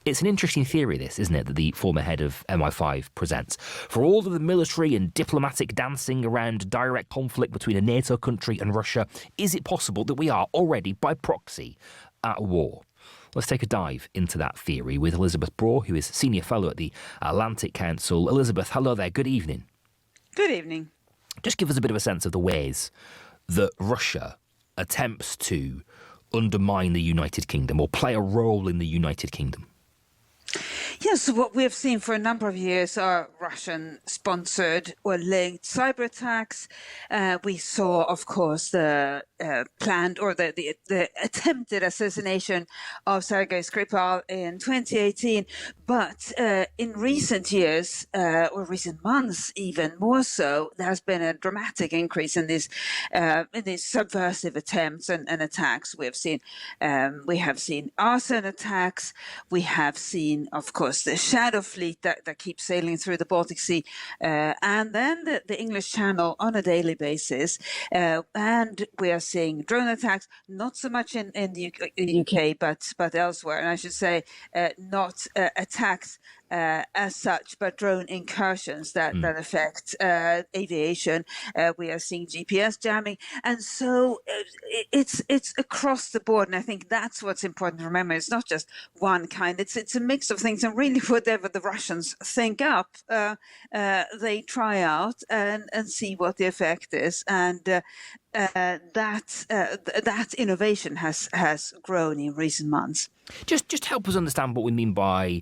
It's an interesting theory, this, isn't it, that the former head of MI5 presents. For all of the military and diplomatic dancing around direct conflict between a NATO country and Russia, is it possible that we are already, by proxy, at war? Let's take a dive into that theory with Elisabeth Braw, who is Senior Fellow at the Atlantic Council. Elisabeth, hello there, good evening. Good evening. Just give us a bit of a sense of the ways that Russia attempts to undermine the United Kingdom or play a role in the United Kingdom. Yes, what we have seen for a number of years are Russian-sponsored or linked cyber attacks. We saw, of course, the planned or the attempted assassination of Sergei Skripal in 2018. But in recent years, or recent months even more so, there has been a dramatic increase in these subversive attempts and attacks. We have seen arson attacks. We have seen, of course, the Shadow Fleet that keeps sailing through the Baltic Sea, and then the English Channel on a daily basis. And we are seeing drone attacks, not so much in the UK, but elsewhere. And I should say, not attacks as such, but drone incursions that affect aviation. We are seeing GPS jamming, and so it's across the board. And I think that's what's important to remember. It's not just one kind. It's a mix of things, and really whatever the Russians think up, they try out and see what the effect is. And that innovation has grown in recent months. Just help us understand what we mean by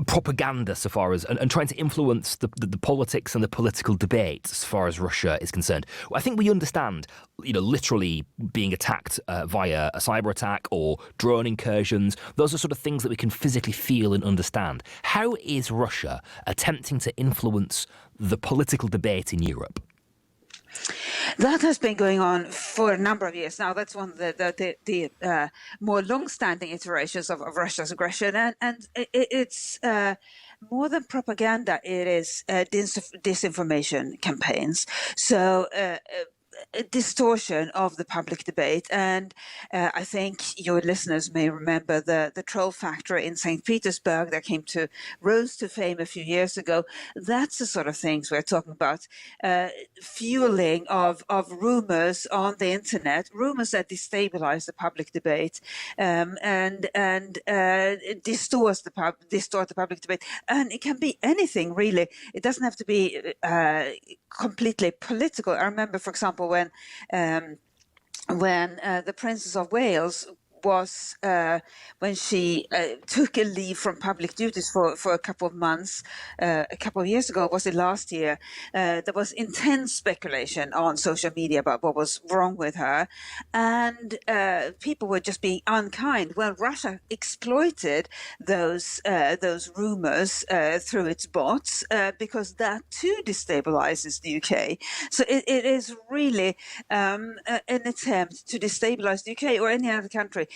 propaganda, so far as and trying to influence the politics and the political debate as far as Russia is concerned. I think we understand, literally being attacked via a cyber attack or drone incursions. Those are sort of things that we can physically feel and understand. How is Russia attempting to influence the political debate in Europe? That has been going on for a number of years now. That's one of the more long-standing iterations of Russia's aggression, and it's more than propaganda. It is disinformation campaigns. So. A distortion of the public debate. And I think your listeners may remember the troll factory in St. Petersburg that rose to fame a few years ago. That's the sort of things we're talking about. Fueling of rumors on the internet, rumors that destabilize the public debate, and distort the public debate. And it can be anything, really. It doesn't have to be completely political. I remember, for example, when the Princess of Wales was when she took a leave from public duties for a couple of months, a couple of years ago, was it last year? There was intense speculation on social media about what was wrong with her, and people were just being unkind. Well, Russia exploited those rumors through its bots because that too destabilizes the UK. So it is really an attempt to destabilize the UK or any other country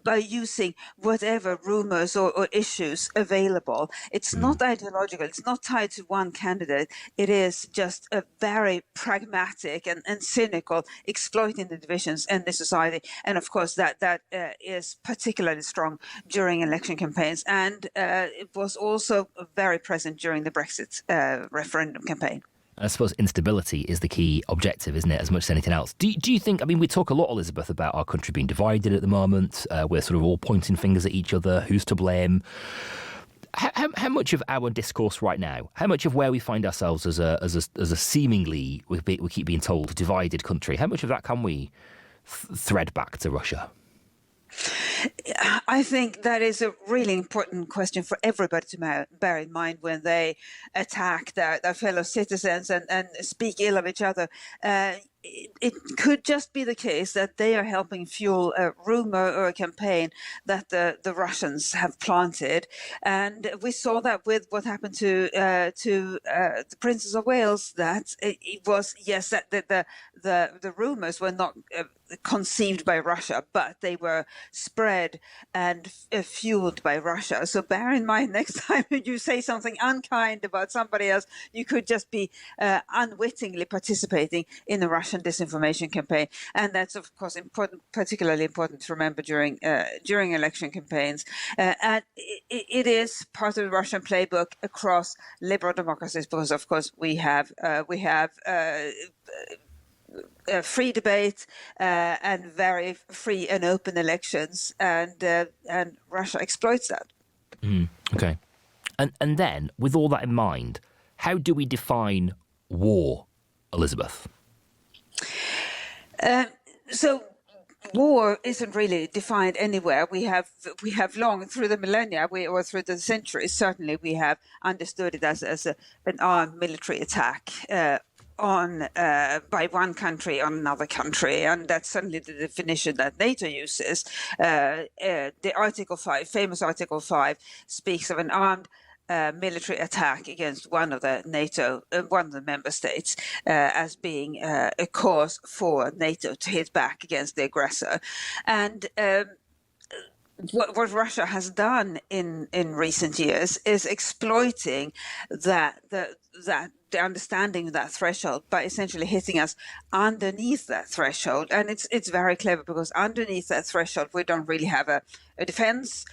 by using whatever rumors or issues available. It's not ideological. It's not tied to one candidate. It is just a very pragmatic and cynical exploiting the divisions in the society. And of course, that is particularly strong during election campaigns. And it was also very present during the Brexit referendum campaign. I suppose instability is the key objective, isn't it, as much as anything else? Do you think, we talk a lot, Elisabeth, about our country being divided at the moment. We're sort of all pointing fingers at each other. Who's to blame? How much of our discourse right now, how much of where we find ourselves as a seemingly, we keep being told, divided country, how much of that can we thread back to Russia? I think that is a really important question for everybody to bear in mind when they attack their fellow citizens and speak ill of each other. It could just be the case that they are helping fuel a rumor or a campaign that the Russians have planted, and we saw that with what happened to the Princess of Wales. That it was that the rumors were not conceived by Russia, but they were spread and fueled by Russia. So bear in mind next time you say something unkind about somebody else, you could just be unwittingly participating in a Russian disinformation campaign. And that's, of course, particularly important to remember during election campaigns. And it is part of the Russian playbook across liberal democracies because, of course, we have free debate and very free and open elections, and Russia exploits that. Okay, and then with all that in mind, how do we define war, Elisabeth? So war isn't really defined anywhere. We have long through the millennia, or through the centuries, certainly we have understood it as an armed military attack by one country on another country, and that's certainly the definition that NATO uses. The Article 5, famous Article 5, speaks of an armed military attack against one of the member states as being a cause for NATO to hit back against the aggressor. And what Russia has done in recent years is exploiting the understanding of that threshold by essentially hitting us underneath that threshold. And it's very clever because underneath that threshold, we don't really have a defense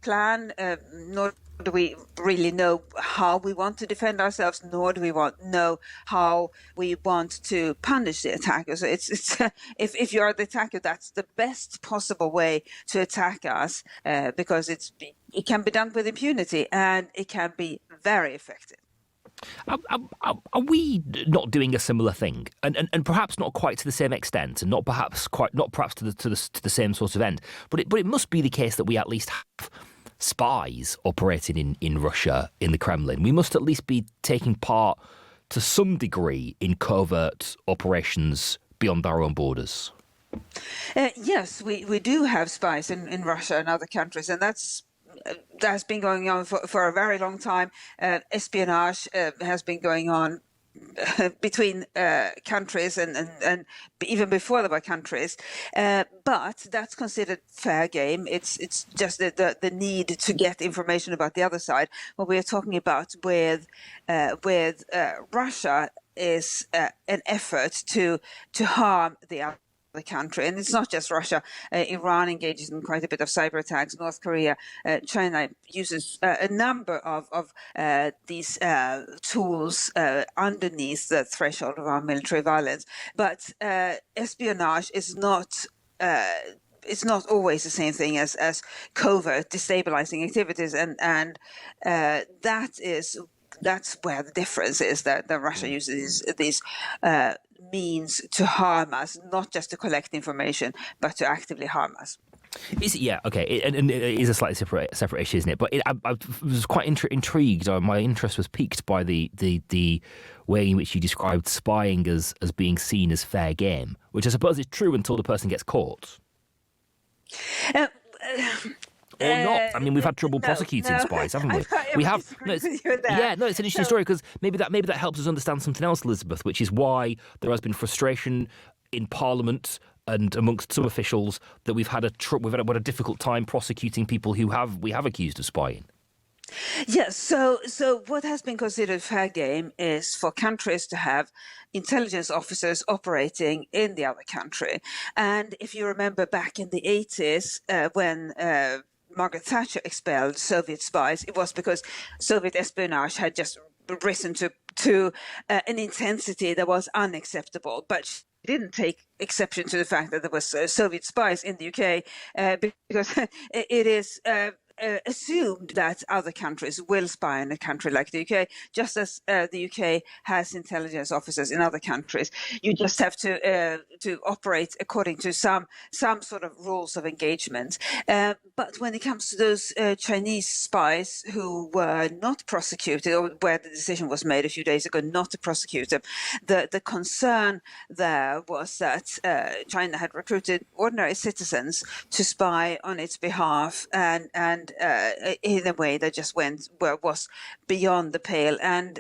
plan, nor do we really know how we want to defend ourselves, nor do we know how we want to punish the attacker. So if you are the attacker, that's the best possible way to attack us because it can be done with impunity and it can be very effective. Are we not doing a similar thing, and perhaps not quite to the same extent, and not perhaps to the same sort of end? But it must be the case that we at least have spies operating in Russia, in the Kremlin. We must at least be taking part to some degree in covert operations beyond our own borders. Yes, we do have spies in Russia and other countries, and that's been going on for a very long time. Espionage has been going on between countries and even before there were countries, but that's considered fair game. It's just the need to get information about the other side. What we are talking about with Russia is an effort to harm the other country. And it's not just Russia. Iran engages in quite a bit of cyber attacks. North Korea, China uses a number of these tools underneath the threshold of our military violence. But espionage is not it's not always the same thing as covert destabilizing activities, and that's where the difference is, that Russia uses these means to harm us, not just to collect information, but to actively harm us. Yeah, okay, and it is a slightly separate issue, isn't it? But I was quite intrigued, or my interest was piqued by the way in which you described spying as being seen as fair game, which I suppose is true until the person gets caught. Or not. I mean, we've had trouble prosecuting spies, haven't we? We have. It's an interesting story because maybe that helps us understand something else, Elisabeth, which is why there has been frustration in Parliament and amongst some officials that we've had a difficult time prosecuting people who we have accused of spying. Yes. So what has been considered fair game is for countries to have intelligence officers operating in the other country. And if you remember back in the 80s when Margaret Thatcher expelled Soviet spies, it was because Soviet espionage had just risen to an intensity that was unacceptable. But she didn't take exception to the fact that there was Soviet spies in the UK because it is assumed that other countries will spy on a country like the UK, just as the UK has intelligence officers in other countries. You just have to operate according to some sort of rules of engagement. But when it comes to those Chinese spies who were not prosecuted, or where the decision was made a few days ago not to prosecute them, the concern there was that China had recruited ordinary citizens to spy on its behalf, and in a way that just was beyond the pale. And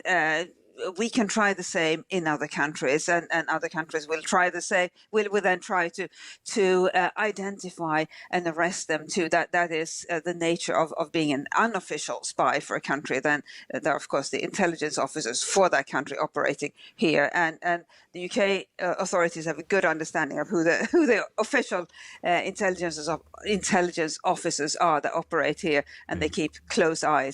we can try the same in other countries, and other countries will try the same. Will then try to identify and arrest them too. That is the nature of being an unofficial spy for a country. Then there are, of course, the intelligence officers for that country operating here, and the UK authorities have a good understanding of who the official intelligence officers are that operate here, and they keep a close eye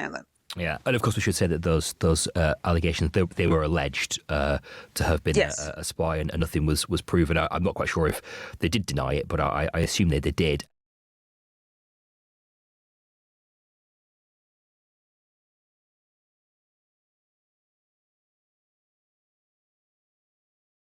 on them. Yeah, and of course we should say that those allegations, they were alleged to have been a spy, and nothing was proven. I'm not quite sure if they did deny it, but I assume they did.